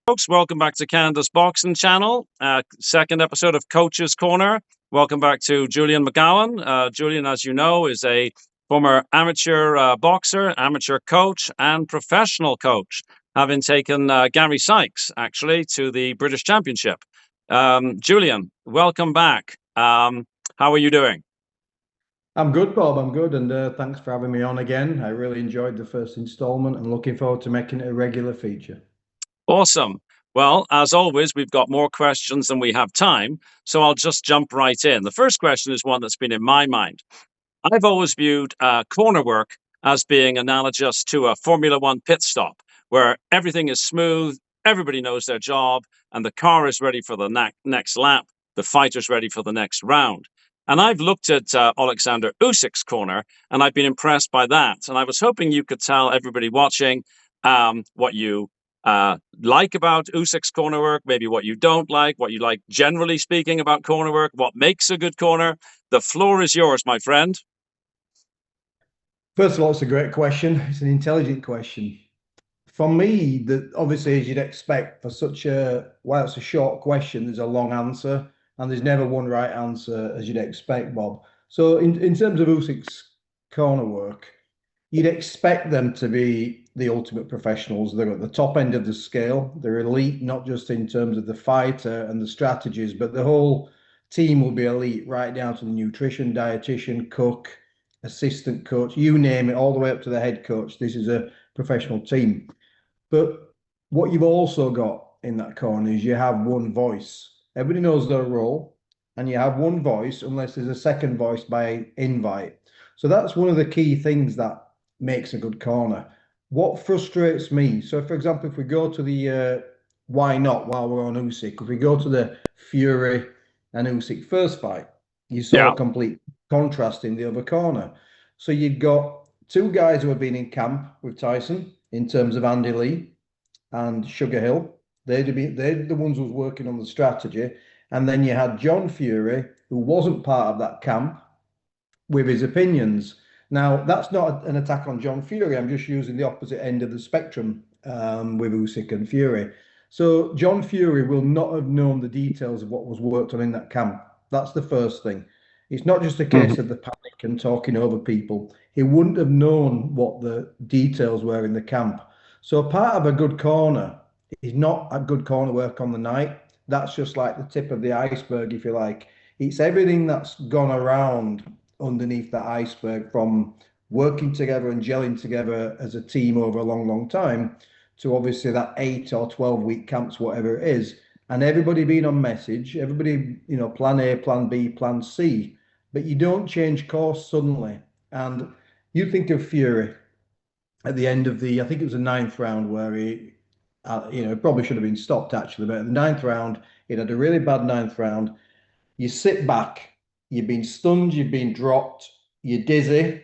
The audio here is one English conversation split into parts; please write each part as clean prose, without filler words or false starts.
Folks, welcome back to Canada's Boxing Channel. Second episode of Coach's Corner. Welcome back to Julian McGowan. Julian, as you know, is a former amateur boxer, amateur coach, and professional coach, having taken Gary Sykes, actually, to the British Championship. Julian, welcome back. How are you doing? I'm good, Bob. I'm good, and thanks for having me on again. I really enjoyed the first installment and looking forward to making it a regular feature. Awesome. Well, as always, we've got more questions than we have time, so I'll just jump right in. The first question is one that's been in my mind. I've always viewed corner work as being analogous to a Formula One pit stop, where everything is smooth, everybody knows their job, and the car is ready for the next lap, the fighter's ready for the next round. And I've looked at Alexander Usyk's corner, and I've been impressed by that. And I was hoping you could tell everybody watching what you like about Usyk's corner work, maybe what you don't like, what you like generally speaking about corner work, what makes a good corner. The floor is yours, my friend. First of all, it's a great question. It's an intelligent question. For me, that obviously, as you'd expect, for such a while it's a short question, there's a long answer, and there's never one right answer, as you'd expect, Bob. So, in terms of Usyk's corner work, you'd expect them to be the ultimate professionals. They're at the top end of the scale. They're elite, not just in terms of the fighter and the strategies, but the whole team will be elite, right down to the nutrition, dietitian, cook, assistant coach, you name it, all the way up to the head coach. This is a professional team. But what you've also got in that corner is you have one voice. Everybody knows their role, and you have one voice unless there's a second voice by invite. So that's one of the key things that makes a good corner. What frustrates me, so for example, if we go to the why not while we're on Usyk, if we go to the Fury and Usyk first fight, you saw Yeah. a complete contrast in the other corner. So you've got two guys who have been in camp with Tyson in terms of Andy Lee and Sugar Hill. They're the ones who was working on the strategy. And then you had John Fury, who wasn't part of that camp, with his opinions. Now, that's not an attack on John Fury. I'm just using the opposite end of the spectrum with Usyk and Fury. So John Fury will not have known the details of what was worked on in that camp. That's the first thing. It's not just a case of the panic and talking over people. He wouldn't have known what the details were in the camp. So part of a good corner is not a good corner work on the night. That's just like the tip of the iceberg, if you like. It's everything that's gone around underneath that iceberg, from working together and gelling together as a team over a long, long time to obviously that 8 or 12 week camps, whatever it is, and everybody being on message, everybody, plan A, plan B, plan C, but you don't change course suddenly. And you think of Fury at the end of I think it was the ninth round where it probably should have been stopped actually, but in the ninth round, it had a really bad ninth round. You sit back, you've been stunned, you've been dropped, you're dizzy,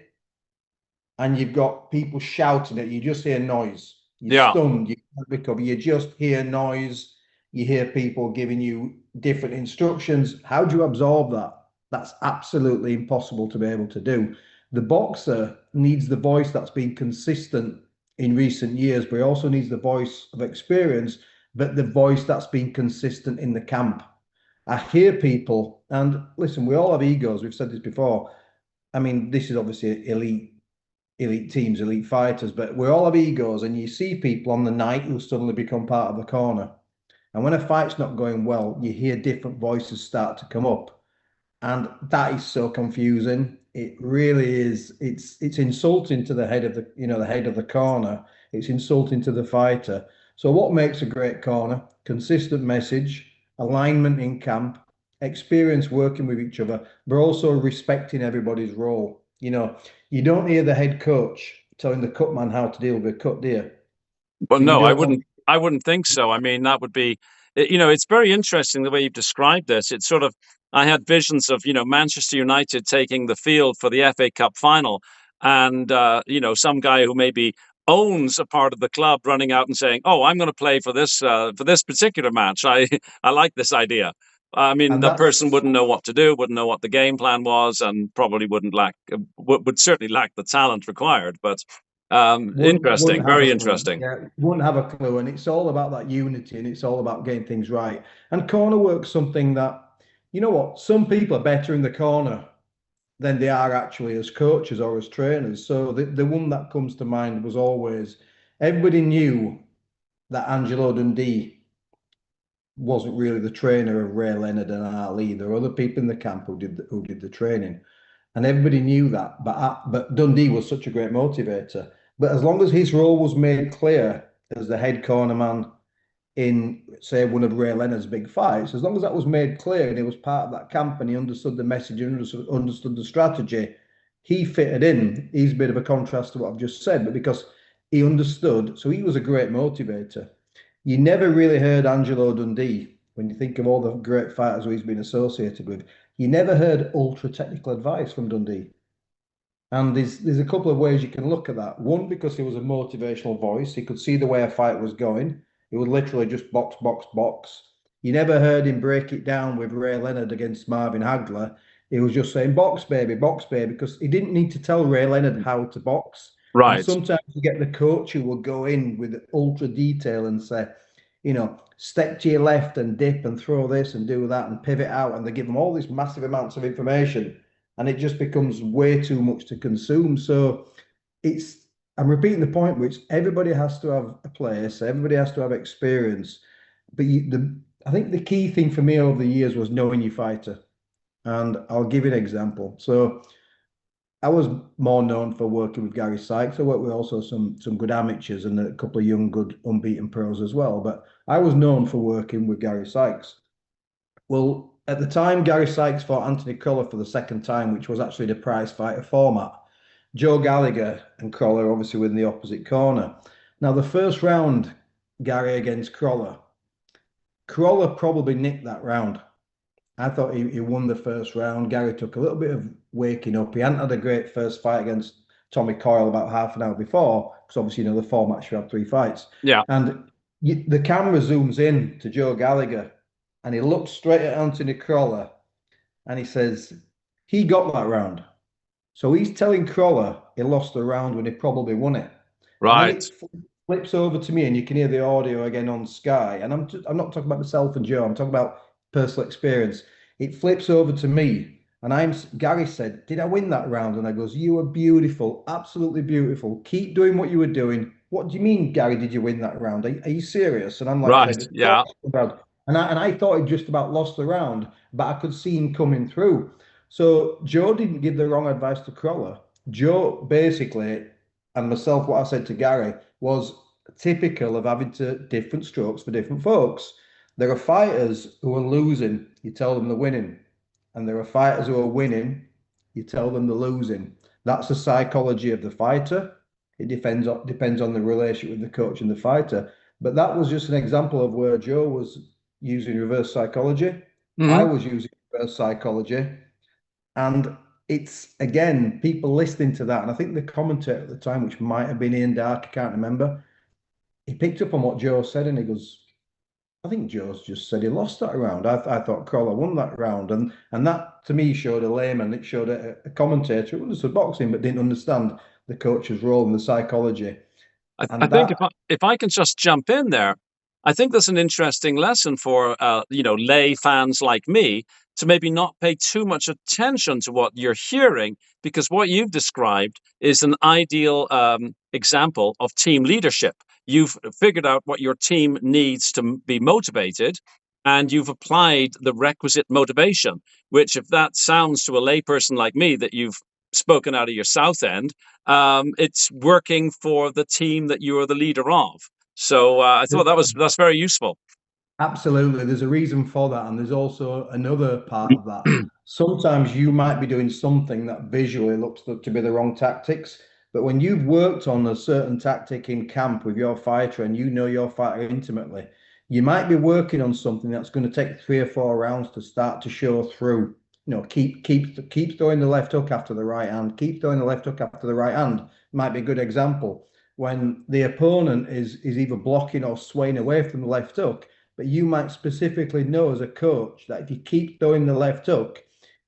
and you've got people shouting at you. You just hear noise. You're Yeah. stunned, you can't recover. You just hear noise. You hear people giving you different instructions. How do you absorb that? That's absolutely impossible to be able to do. The boxer needs the voice that's been consistent in recent years, but he also needs the voice of experience, but the voice that's been consistent in the camp. I hear people, and listen, we all have egos. We've said this before. I mean, this is obviously elite teams, elite fighters, but we all have egos, and you see people on the night who suddenly become part of the corner. And when a fight's not going well, you hear different voices start to come up. And that is so confusing. It really is. It's insulting to the head of the head of the corner. It's insulting to the fighter. So what makes a great corner? Consistent message, alignment in camp, experience working with each other, but also respecting everybody's role. You don't hear the head coach telling the cut man how to deal with a cut, do you? Well, You no, I don't want. wouldn't. I wouldn't think so. I mean, that would be, it's very interesting the way you've described this. It's sort of, I had visions of, Manchester United taking the field for the FA Cup final, and some guy who maybe owns a part of the club running out and saying, "Oh, I'm going to play for this particular match. I I like this idea." I mean, And that person that's wouldn't know what to do, wouldn't know what the game plan was, and probably would certainly lack the talent required. But Interesting, Wouldn't have very a clue. interesting. Yeah, wouldn't have a clue. And it's all about that unity and it's all about getting things right. And corner work's something that, you know what, some people are better in the corner than they are actually as coaches or as trainers. So the one that comes to mind was always everybody knew that Angelo Dundee wasn't really the trainer of Ray Leonard and Ali. There were other people in the camp who did the training, and everybody knew that. But Dundee was such a great motivator. But as long as his role was made clear as the head corner man in, say, one of Ray Leonard's big fights, as long as that was made clear and he was part of that camp and he understood the message and understood the strategy, he fitted in. He's a bit of a contrast to what I've just said, but because he understood, so he was a great motivator. You never really heard Angelo Dundee, when you think of all the great fighters who he's been associated with, you never heard ultra technical advice from Dundee. And there's a couple of ways you can look at that. One, because he was a motivational voice, he could see the way a fight was going. He would literally just box, box, box. You never heard him break it down with Ray Leonard against Marvin Hagler. He was just saying box, baby, because he didn't need to tell Ray Leonard how to box. And Right. sometimes you get the coach who will go in with ultra detail and say, step to your left and dip and throw this and do that and pivot out. And they give them all these massive amounts of information and it just becomes way too much to consume. So I'm repeating the point, which everybody has to have a place, everybody has to have experience. But I think the key thing for me over the years was knowing your fighter. And I'll give you an example. So I was more known for working with Gary Sykes. I worked with also some good amateurs and a couple of young, good unbeaten pros as well. But I was known for working with Gary Sykes. Well, at the time, Gary Sykes fought Anthony Crolla for the second time, which was actually the prize fighter format. Joe Gallagher and Crolla obviously were in the opposite corner. Now, the first round, Gary against Crolla, Crolla probably nicked that round. I thought he won the first round. Gary took a little bit of waking up. He hadn't had a great first fight against Tommy Coyle about half an hour before, because obviously, the format should have three fights. Yeah. And the camera zooms in to Joe Gallagher and he looks straight at Anthony Crolla and he says, he got that round. So he's telling Crolla he lost the round when he probably won it. And then Right. it flips over to me and you can hear the audio again on Sky. And I'm not talking about myself and Joe, I'm talking about personal experience. It flips over to me and Gary said, did I win that round? And I goes, you were beautiful, absolutely beautiful. Keep doing what you were doing. What do you mean, Gary, did you win that round? Are you serious? And I'm like, Right. saying, of Yeah. course. And I thought he just about lost the round, but I could see him coming through. So Joe didn't give the wrong advice to Crolla. Joe basically, and myself, what I said to Gary was typical of having to different strokes for different folks. There are fighters who are losing, you tell them they're winning. And there are fighters who are winning, you tell them they're losing. That's the psychology of the fighter. It depends on the relationship with the coach and the fighter. But that was just an example of where Joe was using reverse psychology. I Hmm. was using reverse psychology. And it's, again, people listening to that. And I think the commentator at the time, which might have been Ian Dark, I can't remember, he picked up on what Joe said and he goes, I think Joe's just said he lost that round. I thought Crawler won that round. And that, to me, showed a layman. It showed a commentator who understood boxing but didn't understand the coach's role and the psychology. I And think that if I can just jump in there, I think that's an interesting lesson for lay fans like me to maybe not pay too much attention to what you're hearing, because what you've described is an ideal example of team leadership. You've figured out what your team needs to be motivated, and you've applied the requisite motivation. Which, if that sounds to a layperson like me that you've spoken out of your south end, it's working for the team that you are the leader of. So I thought that's very useful. absolutely, there's a reason for that, and there's also another part of that. Sometimes you might be doing something that visually looks to be the wrong tactics, but when you've worked on a certain tactic in camp with your fighter and you know your fighter intimately, you might be working on something that's going to take 3 or 4 rounds to start to show through. Keep throwing the left hook after the right hand. Keep throwing the left hook after the right hand. Might be a good example when the opponent is either blocking or swaying away from the left hook, but you might specifically know as a coach that if you keep throwing the left hook,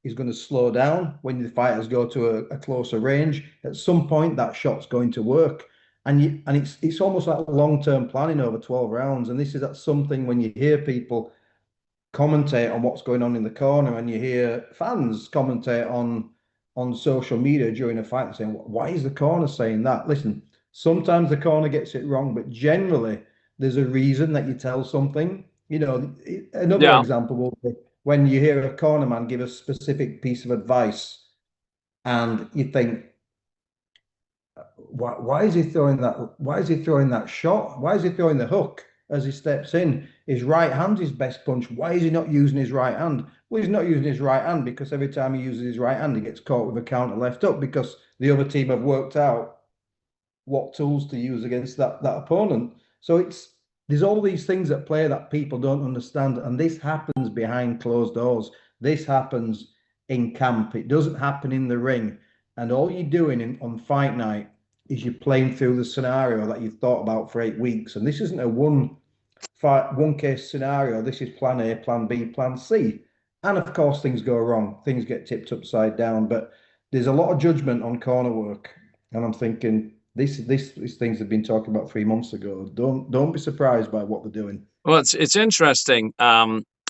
is going to slow down when the fighters go to a closer range. At some point, that shot's going to work. And it's almost like long-term planning over 12 rounds. And this is that's something when you hear people commentate on what's going on in the corner, and you hear fans commentate on social media during a fight saying, "Why is the corner saying that?" Listen, sometimes the corner gets it wrong, but generally there's a reason that you tell something. Another Yeah. example will be when you hear a corner man give a specific piece of advice, and you think, why is he throwing that? Why is he throwing that shot? Why is he throwing the hook as he steps in? His right hand's his best punch. Why is he not using his right hand? Well, he's not using his right hand because every time he uses his right hand, he gets caught with a counter left up because the other team have worked out what tools to use against that opponent. So there's all these things at play that people don't understand, and this happens behind closed doors. This happens in camp. It doesn't happen in the ring. And all you're doing on fight night is you're playing through the scenario that you've thought about for 8 weeks. And this isn't a one case scenario. This is plan A, plan B, plan C. And of course, things go wrong. Things get tipped upside down. But there's a lot of judgment on corner work, and I'm thinking these things have been talking about 3 months ago. Don't be surprised by what they're doing. Well, it's interesting.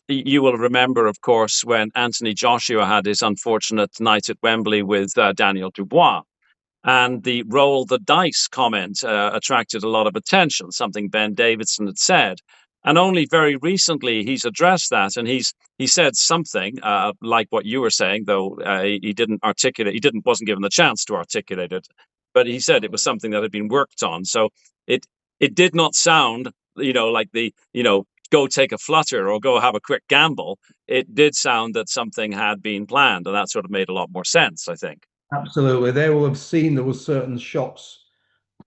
You will remember, of course, when Anthony Joshua had his unfortunate night at Wembley with Daniel Dubois. And the roll the dice comment attracted a lot of attention, something Ben Davidson had said. And only very recently he's addressed that, and he said something like what you were saying, though he didn't articulate. Wasn't given the chance to articulate it, but he said it was something that had been worked on. So it it did not sound, like the go take a flutter or go have a quick gamble. It did sound that something had been planned, and that sort of made a lot more sense, I think. Absolutely, they will have seen there was certain shots,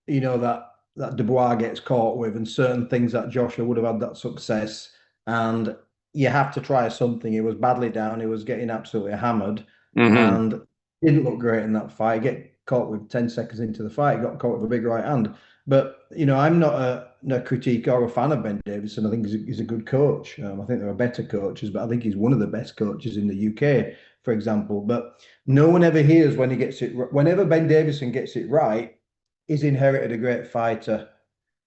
that Dubois gets caught with, and certain things that Joshua would have had that success. And you have to try something. He was badly down. He was getting absolutely hammered, Hmm. and didn't look great in that fight. Get caught with 10 seconds into the fight. He got caught with a big right hand. But I'm not a critique or a fan of Ben Davison. I think he's a good coach. I think there are better coaches, but I think he's one of the best coaches in the UK, for example. But no one ever hears when he gets it. Whenever Ben Davison gets it right, he's inherited a great fighter.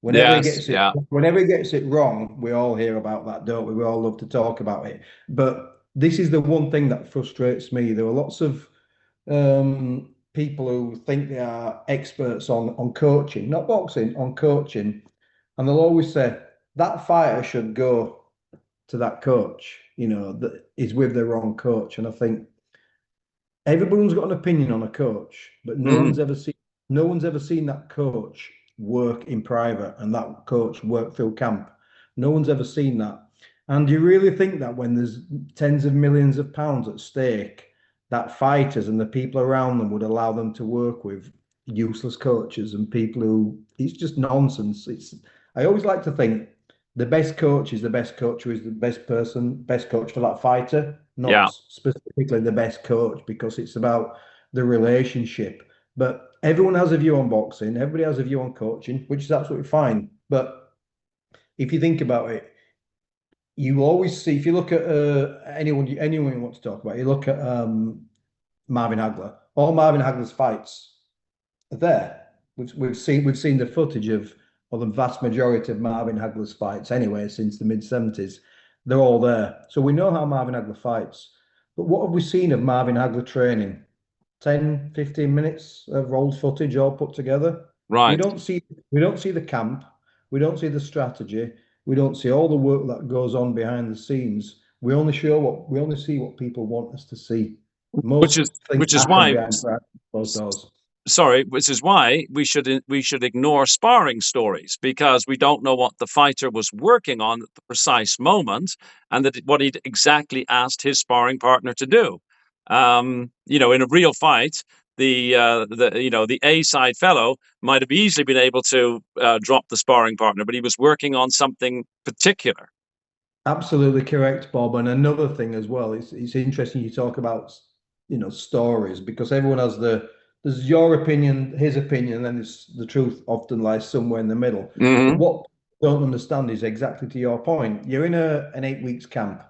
Yes, yeah. Whenever he gets it wrong, we all hear about that, don't we? We all love to talk about it. But this is the one thing that frustrates me. There are lots of people who think they are experts on coaching, not boxing, on coaching, and they'll always say that fighter should go to that coach, that is with the wrong coach. And I think everyone's got an opinion on a coach, but Hmm. no one's ever seen that coach work in private and that coach work through camp. No one's ever seen that. And you really think that when there's tens of millions of pounds at stake, that fighters and the people around them would allow them to work with useless coaches and people who it's just nonsense. I always like to think the best coach is the best coach who is the best coach for that fighter, Yeah. not specifically the best coach because it's about the relationship. But everyone has a view on boxing, everybody has a view on coaching, which is absolutely fine. But if you think about it, you always see if you look at anyone you want to talk about, you look at Marvin Hagler. All Marvin Hagler's fights are there. We've seen the footage of the vast majority of Marvin Hagler's fights anyway since the mid 70s. They're all there, so we know how Marvin Hagler fights. But what have we seen of Marvin Hagler training? 10, 15 minutes of rolled footage all put together. We Right. don't see we don't see the camp, we don't see the strategy, we don't see all the work that goes on behind the scenes. We only see what people want us to see. Which Most is things which is happen why behind closed doors. sorry, which is why we should ignore sparring stories, because we don't know what the fighter was working on at the precise moment, and that what he'd exactly asked his sparring partner to do. In a real fight, the A side fellow might have easily been able to drop the sparring partner, but he was working on something particular. Absolutely correct, Bob. And another thing as well, it's interesting you talk about, stories because everyone has there's your opinion, his opinion, and then the truth often lies somewhere in the middle. But Hmm. what I don't understand is exactly to your point. You're in an 8 weeks camp.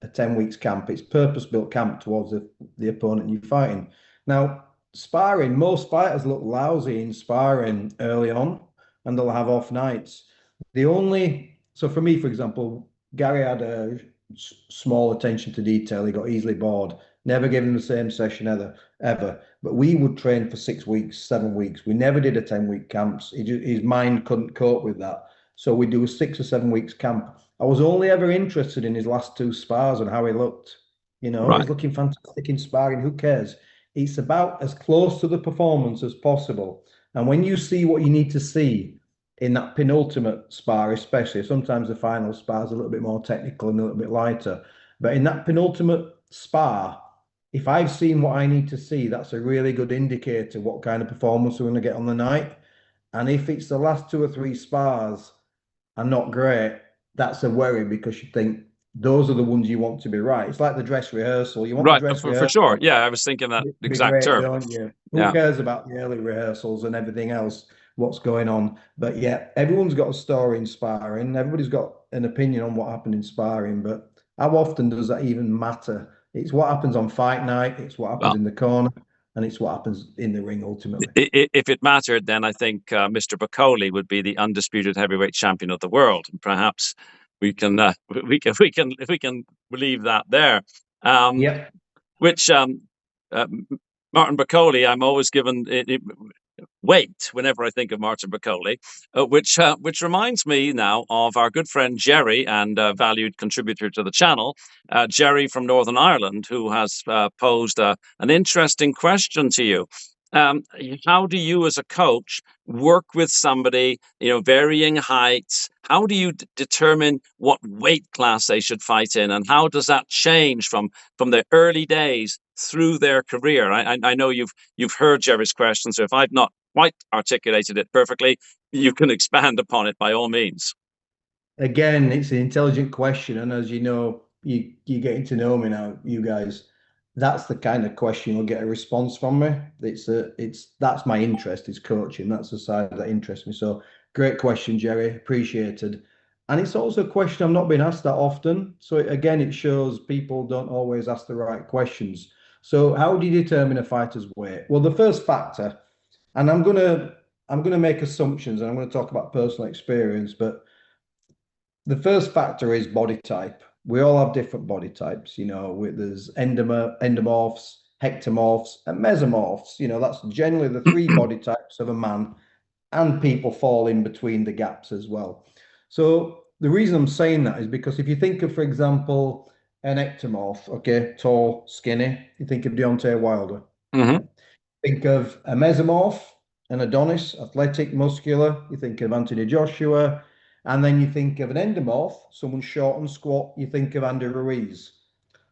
a 10 weeks camp. It's purpose-built camp towards the opponent you're fighting. Now, sparring, most fighters look lousy in sparring early on, and they'll have off nights. So for me, for example, Gary had a small attention to detail. He got easily bored. Never gave him the same session ever. But we would train for 6 weeks, 7 weeks. We never did a 10-week camps. His mind couldn't cope with that. So we do a 6 or 7 weeks camp. I was only ever interested in his last two spars and how he looked. Right. He's looking fantastic in sparring. Who cares? It's about as close to the performance as possible. And when you see what you need to see in that penultimate spar, especially, sometimes the final spar is a little bit more technical and a little bit lighter. But in that penultimate spar, if I've seen what I need to see, that's a really good indicator what kind of performance we're going to get on the night. And if it's the last two or three spars are not great, that's a worry because you think those are the ones you want to be right. It's like the dress rehearsal. You want the Right. dress For sure. rehearsal Yeah, I was thinking that to be exact great, term. don't you? Who Yeah. cares about the early rehearsals and everything else, what's going on? But yeah, everyone's got a story in sparring. Everybody's got an opinion on what happened in sparring, but how often does that even matter? It's what happens on fight night, it's what happens Well, in the corner, and it's what happens in the ring ultimately. if it mattered, then I think Mr. Bacoli would be the undisputed heavyweight champion of the world. And perhaps we can we can leave that there. Um, Yep. which uh, Martin Bacoli, I'm always given weight whenever I think of Martin Bacoli, which reminds me now of our good friend Jerry and valued contributor to the channel, Jerry from Northern Ireland, who has posed an interesting question to you. Um, how do you, as a coach, work with somebody, varying heights? How do you determine what weight class they should fight in, and how does that change from the early days through their career? I know you've heard Jerry's question, so if I've not quite articulated it perfectly, you can expand upon it by all means. Again, it's an intelligent question, and as you know, you're getting to know me now, you guys. That's the kind of question you'll get a response from me. That's my interest is coaching. That's the side that interests me. So great question, Jerry. Appreciated. And it's also a question I've not been asked that often. So again, it shows people don't always ask the right questions. So how do you determine a fighter's weight? Well, the first factor, and I'm gonna make assumptions and I'm gonna talk about personal experience, but the first factor is body type. We all have different body types. There's endomorphs, hectomorphs, and mesomorphs. That's generally the three body types of a man, and people fall in between the gaps as well. So the reason I'm saying that is because if you think of, for example, an ectomorph, okay, tall, skinny, you think of Deontay Wilder. Mm-hmm. Think of a mesomorph, an Adonis, athletic, muscular. You think of Anthony Joshua. And then you think of an endomorph, someone short and squat. You think of Andy Ruiz.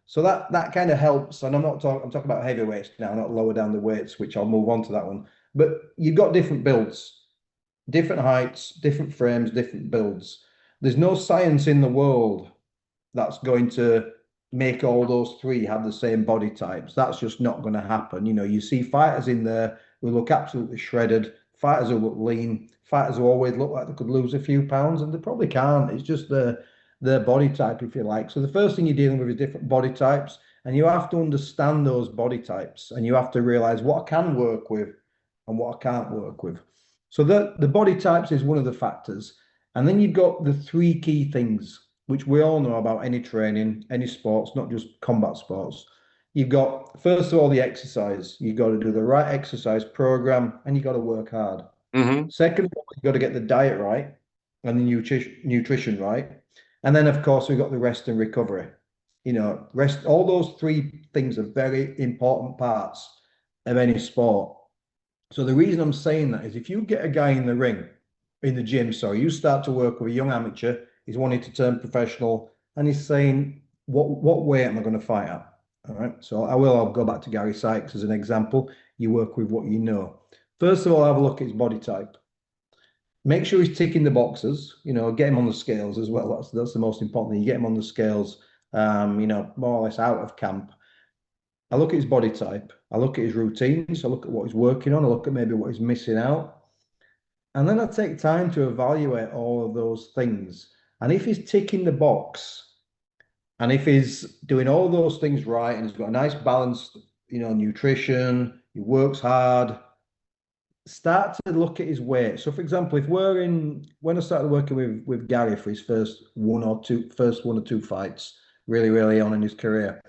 So that kind of helps. And I'm talking about heavyweights now, not lower down the weights, which I'll move on to that one. But you've got different builds, different heights, different frames, different builds. There's no science in the world that's going to make all those three have the same body types. That's just not going to happen. You see fighters in there who look absolutely shredded, fighters who look lean, fighters who always look like they could lose a few pounds, and they probably can't. It's just their body type, if you like. So the first thing you're dealing with is different body types, and you have to understand those body types, and you have to realize what I can work with and what I can't work with. So the body types is one of the factors. And then you've got the three key things which we all know about any training, any sports, not just combat sports. You've got, first of all, the exercise. You've got to do the right exercise program and you've got to work hard. Mm-hmm. Second of all, you've got to get the diet right and the nutrition right. And then, of course, we've got the rest and recovery. Rest, all those three things are very important parts of any sport. So the reason I'm saying that is if you get a guy in the ring, in the gym, sorry, you start to work with a young amateur, he's wanting to turn professional, and he's saying, what weight am I going to fight at? All right. So I'll go back to Gary Sykes as an example. You work with what you know. First of all, have a look at his body type. Make sure he's ticking the boxes, get him on the scales as well. That's the most important thing. You get him on the scales, more or less out of camp. I look at his body type. I look at his routines. I look at what he's working on. I look at maybe what he's missing out. And then I take time to evaluate all of those things. And if he's ticking the box, And if he's doing all those things right and he's got a nice balanced, nutrition, he works hard, start to look at his weight. So, for example, if we're in when I started working with Gary for his first one or two fights, really, really on in his career,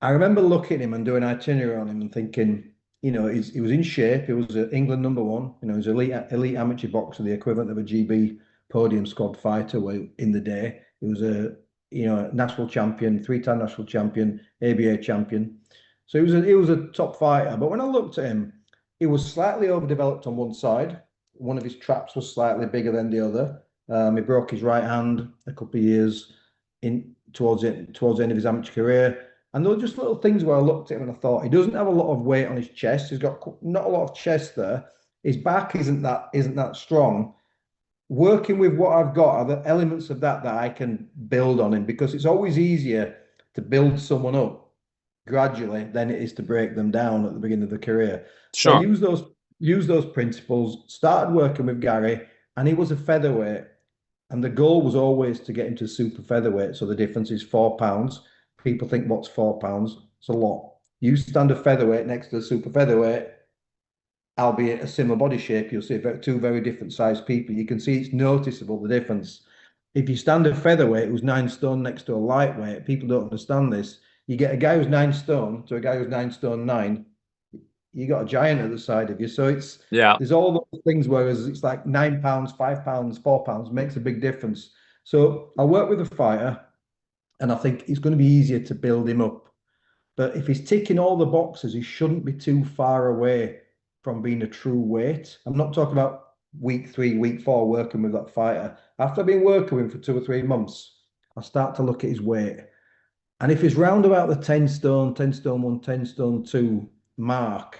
I remember looking at him and doing itinerary on him and thinking, he was in shape. He was England number one. He's elite amateur boxer, the equivalent of a GB podium squad fighter in the day. He was national champion, three-time national champion, ABA champion. So he was a top fighter. But when I looked at him, he was slightly overdeveloped on one side. One of his traps was slightly bigger than the other. He broke his right hand a couple of years towards the end of his amateur career. And there were just little things where I looked at him and I thought he doesn't have a lot of weight on his chest. He's got not a lot of chest there. His back isn't that strong. Working with what I've got are the elements of that I can build on him, because it's always easier to build someone up gradually than it is to break them down at the beginning of the career. So I Sure. use those principles. Started working with Gary, and he was a featherweight. And the goal was always to get into super featherweight. So the difference is 4 pounds. People think, what's 4 pounds? It's a lot. You stand a featherweight next to a super featherweight, albeit a similar body shape, you'll see two very different sized people. You can see it's noticeable, the difference. If you stand a featherweight who's 9 stone next to a lightweight, people don't understand this. You get a guy who's 9 stone to a guy who's 9 stone 9, you got a giant at the side of you. So Yeah. there's all those things, whereas it's like 9 pounds, 5 pounds, 4 pounds makes a big difference. So I work with a fighter, and I think it's going to be easier to build him up. But if he's ticking all the boxes, he shouldn't be too far away from being a true weight. I'm not talking about week 3, week 4 working with that fighter. After I've been working with him for 2 or 3 months, I start to look at his weight. And if he's round about the 10 stone, 10 stone 1, 10 stone 2 mark,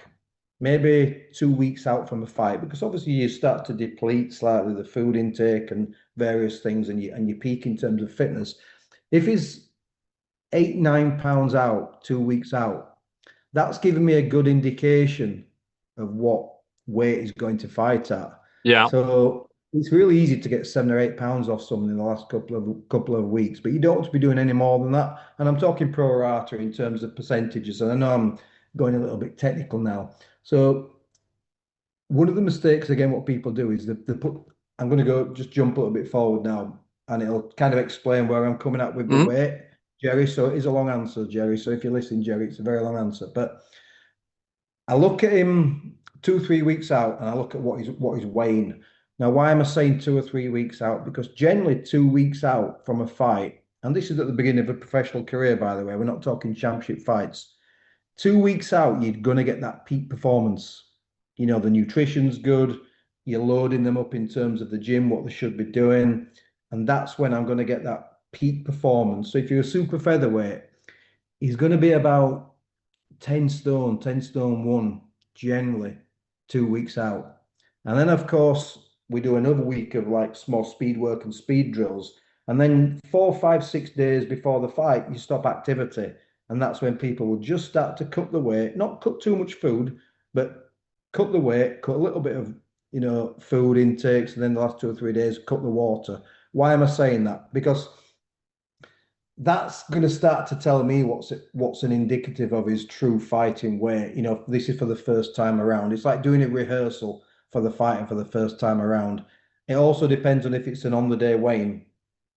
maybe 2 weeks out from a fight, because obviously you start to deplete slightly the food intake and various things, and you peak in terms of fitness. If he's 8, 9 pounds out, 2 weeks out, that's given me a good indication of what weight he's going to fight at. Yeah. So it's really easy to get 7 or 8 pounds off someone in the last couple of weeks, but you don't want to be doing any more than that. And I'm talking pro rata in terms of percentages. And I know I'm going a little bit technical now. So one of the mistakes, again, what people do is they put, I'm going to go just jump a little bit forward now, and it'll kind of explain where I'm coming at with the Mhm. weight, Jerry. So it is a long answer, Jerry. So if you're listening, Jerry, it's a very long answer. But I look at him 2, 3 weeks out, and I look at what he's weighing. Now, why am I saying 2 or 3 weeks out? Because generally 2 weeks out from a fight, and this is at the beginning of a professional career, by the way, we're not talking championship fights. 2 weeks out, you're gonna get that peak performance. The nutrition's good, you're loading them up in terms of the gym, what they should be doing, and that's when I'm gonna get that peak performance. So if you're a super featherweight, he's gonna be about 10 stone, 10 stone 1, generally 2 weeks out. And then, of course, we do another week of like small speed work and speed drills. And then 4, 5, 6 days before the fight, you stop activity. And that's when people will just start to cut the weight, not cut too much food, but cut the weight, cut a little bit of, food intakes. And then the last 2 or 3 days, cut the water. Why am I saying that? Because that's going to start to tell me what's an indicative of his true fighting weight. This is for the first time around. It's like doing a rehearsal for the fighting for the first time around. It also depends on if it's an on the day weighing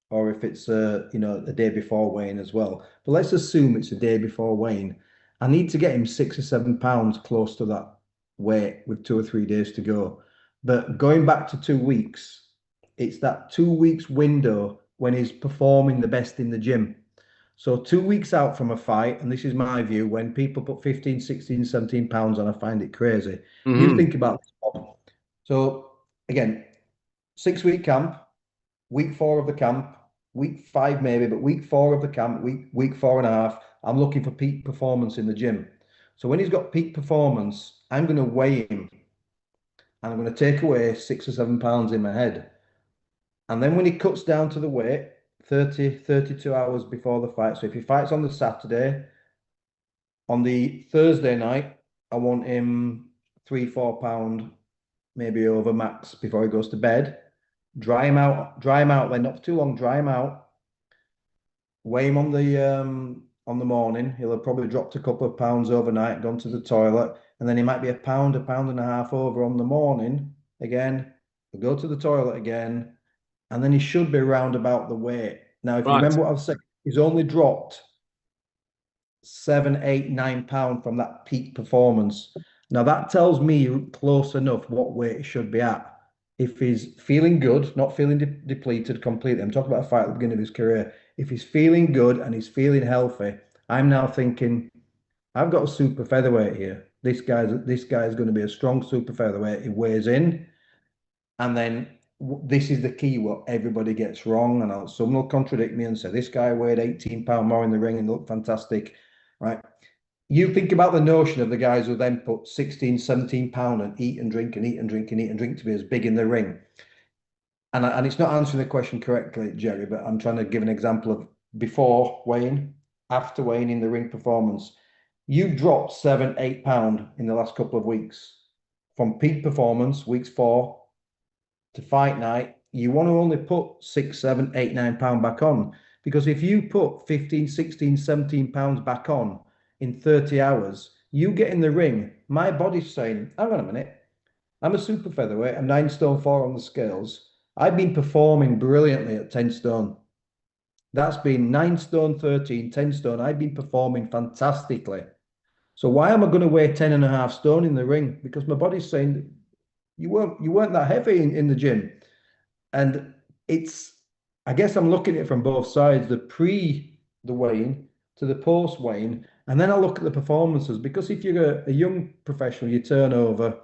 or if it's a day before weighing as well. But let's assume it's a day before weighing. I need to get him 6 or 7 pounds close to that weight with 2 or 3 days to go. But going back to 2 weeks, it's that 2 weeks window when he's performing the best in the gym. So 2 weeks out from a fight, and this is my view, when people put 15, 16, 17 pounds on, I find it crazy. You Mhm. think about this. So again, 6 week camp, week 4 of the camp, week 5 maybe, but week 4 of the camp, week 4.5, I'm looking for peak performance in the gym. So when he's got peak performance, I'm going to weigh him, and I'm going to take away 6 or 7 pounds in my head. And then when he cuts down to the weight, 30, 32 hours before the fight. So if he fights on the Saturday, on the Thursday night, I want him 3, 4 pound, maybe over max before he goes to bed. Dry him out then, not for too long, dry him out. weigh him on the morning. He'll have probably dropped a couple of pounds overnight, gone to the toilet, and then he might be a pound and a half over on the morning again. He'll go to the toilet again, and then he should be around about the weight. Now, if you Right. remember what I've said, he's only dropped 7, 8, 9 pounds from that peak performance. Now that tells me close enough what weight he should be at. If he's feeling good, not feeling depleted completely, I'm talking about a fight at the beginning of his career. If he's feeling good and he's feeling healthy, I'm now thinking, I've got a super featherweight here. This guy's going to be a strong super featherweight. He weighs in, and then this is the key what everybody gets wrong. And someone will contradict me and say this guy weighed 18 pounds more in the ring and looked fantastic, right? You think about the notion of the guys who then put 16, 17 pound and eat and drink and eat and drink and eat and drink to be as big in the ring. And it's not answering the question correctly, Jerry, but I'm trying to give an example of before weighing, after weighing in the ring performance. You've dropped 7, 8 pound in the last couple of weeks from peak performance, weeks 4 to fight night. You want to only put 6, 7, 8, 9 pound back on. Because if you put 15, 16, 17 pounds back on in 30 hours, you get in the ring, my body's saying, hang on a minute, I'm a super featherweight, I'm 9 stone 4 on the scales. I've been performing brilliantly at 10 stone. That's been 9 stone 13, 10 stone. I've been performing fantastically. So why am I going to weigh 10 and a half stone in the ring? Because my body's saying you weren't that heavy in the gym. And it's, I guess I'm looking at it from both sides, the weighing to the post weighing, and then I look at the performances because if you're a young professional, you turn over,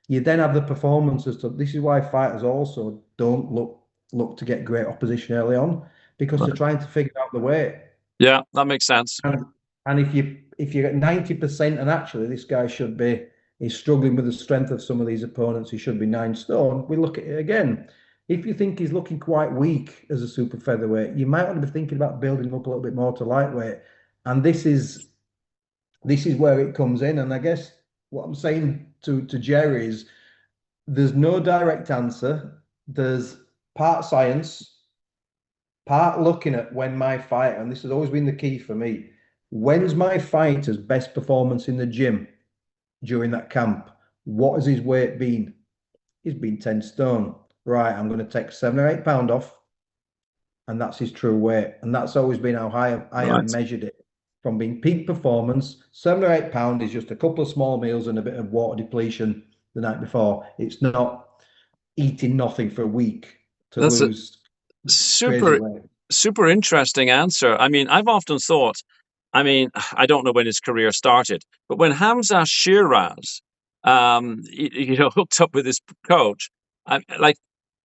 you then have the performances. So this is why fighters also don't look to get great opposition early on because they're Right. trying to figure out the weight. Yeah, that makes sense. And if you get 90%, and actually this guy should be, he's struggling with the strength of some of these opponents, he should be 9 stone. We look at it again. If you think he's looking quite weak as a super featherweight, you might want to be thinking about building up a little bit more to lightweight. And this is where it comes in. And I guess what I'm saying to Jerry is there's no direct answer. There's part science, part looking at when my fighter, and this has always been the key for me, when's my fighter's best performance in the gym during that camp? What has his weight been? He's been 10 stone. Right, I'm going to take 7 or 8 pound off, and that's his true weight. And that's always been how I have Right. measured it. From being peak performance, 7 or 8 pound is just a couple of small meals and a bit of water depletion the night before. It's not eating nothing for a week to That's a lose crazy super, weight. super interesting answer. I mean, I've often thought, I mean, I don't know when his career started, but when Hamza Shiraz, hooked up with his coach, like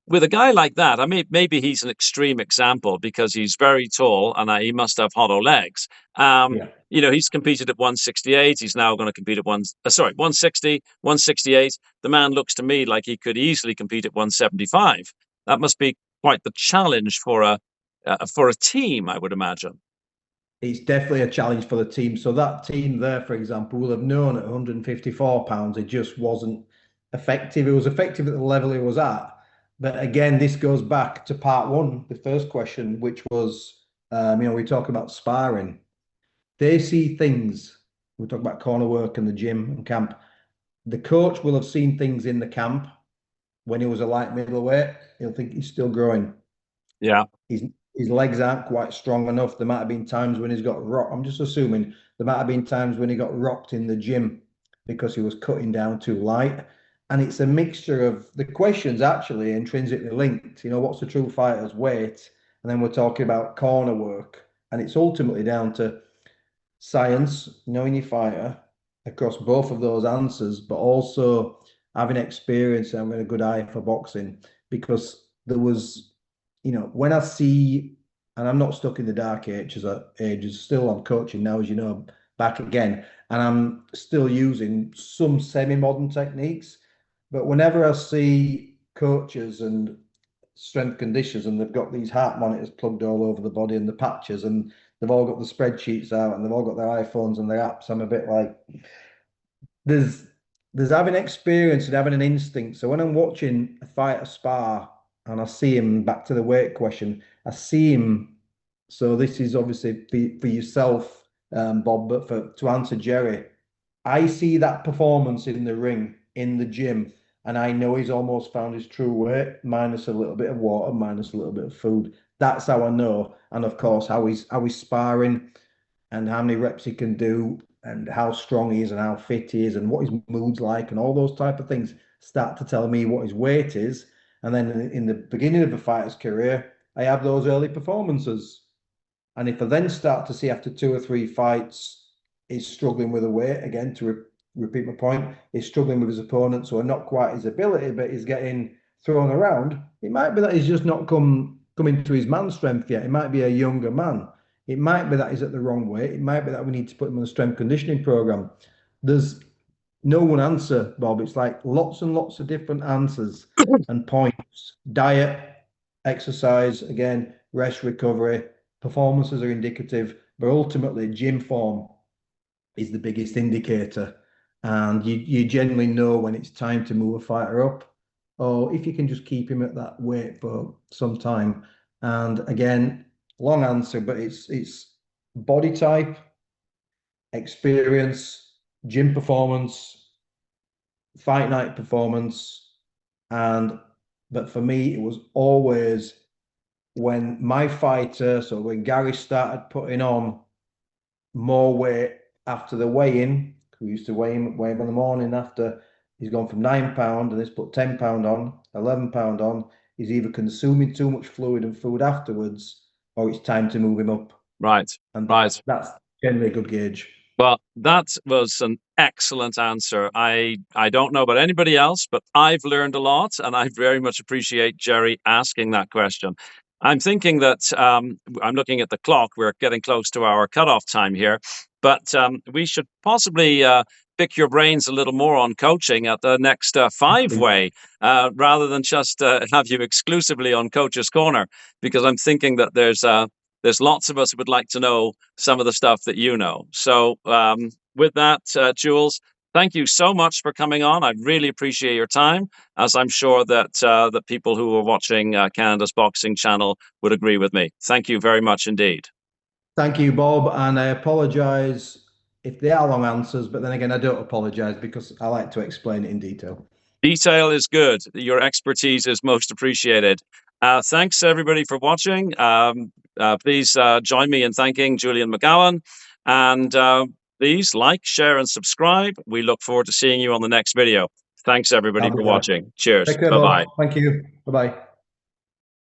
with a guy like that, I mean, maybe he's an extreme example because he's very tall and he must have hollow legs. Yeah. He's competed at 168. He's now going to compete at 160, 168. The man looks to me like he could easily compete at 175. That must be quite the challenge for a team, I would imagine. It's definitely a challenge for the team. So that team there, for example, will have known at 154 pounds it just wasn't effective. It was effective at the level it was at. But again, this goes back to part one, the first question, which was, we talk about sparring. They see things. We talk about corner work and the gym and camp. The coach will have seen things in the camp when he was a light middleweight. He'll think he's still growing. Yeah. His legs aren't quite strong enough. There might have been times when he's got rocked. I'm just assuming there might have been times when he got rocked in the gym because he was cutting down too light. And it's a mixture of the questions actually intrinsically linked. What's the true fighter's weight? And then we're talking about corner work. And it's ultimately down to science, knowing your fighter across both of those answers, but also having experience and having a good eye for boxing. Because there was, when I see, and I'm not stuck in the dark ages, still I'm coaching now, as you know, back again, and I'm still using some semi-modern techniques. But whenever I see coaches and strength conditions and they've got these heart monitors plugged all over the body and the patches and they've all got the spreadsheets out and they've all got their iPhones and their apps, I'm a bit like, there's there's having experience and having an instinct. So when I'm watching a fighter spar and I see him, back to the weight question, I see him So this is obviously for yourself, Bob, but to answer Jerry, I see that performance in the ring, in the gym, and I know he's almost found his true weight, minus a little bit of water, minus a little bit of food. That's how I know. And of course, how he's sparring and how many reps he can do and how strong he is and how fit he is and what his mood's like and all those type of things start to tell me what his weight is. And then in the beginning of a fighter's career, I have those early performances. And if I then start to see after 2 or 3 fights, he's struggling with the weight again, to repeat my point, he's struggling with his opponents who are not quite his ability, but he's getting thrown around. It might be that he's just not coming to his man strength yet. It might be a younger man. It might be that he's at the wrong weight. It might be that we need to put him on a strength conditioning program. There's no one answer, Bob. It's like lots and lots of different answers and points. Diet, exercise, again, rest, recovery, performances are indicative, but ultimately gym form is the biggest indicator. And you generally know when it's time to move a fighter up, or if you can just keep him at that weight for some time. And again, long answer, but it's body type, experience, gym performance, fight night performance, and but for me, it was always when my fighter, so when Gary started putting on more weight after the weigh-in, we used to weigh him in the morning after he's gone from £9 and he's put £10 on, £11 on, he's either consuming too much fluid and food afterwards, or it's time to move him up. Right, And right. that's generally a good gauge. Well, that was an excellent answer. I don't know about anybody else, but I've learned a lot, and I very much appreciate Jerry asking that question. I'm thinking that I'm looking at the clock. We're getting close to our cutoff time here, but we should possibly pick your brains a little more on coaching at the next five-way, rather than just have you exclusively on Coach's Corner, because I'm thinking that there's lots of us who would like to know some of the stuff that you know. So with that, Jules, thank you so much for coming on. I really appreciate your time, as I'm sure that the people who are watching Canada's Boxing Channel would agree with me. Thank you very much indeed. Thank you, Bob, and I apologise if they are long answers, but then again, I don't apologise because I like to explain it in detail. Detail is good. Your expertise is most appreciated. Thanks, everybody, for watching. Please join me in thanking Julian McGowan. And please like, share, and subscribe. We look forward to seeing you on the next video. Thanks, everybody, I'll be for there. watching. Cheers. Take care, Bye-bye. Bob. Thank you. Bye-bye.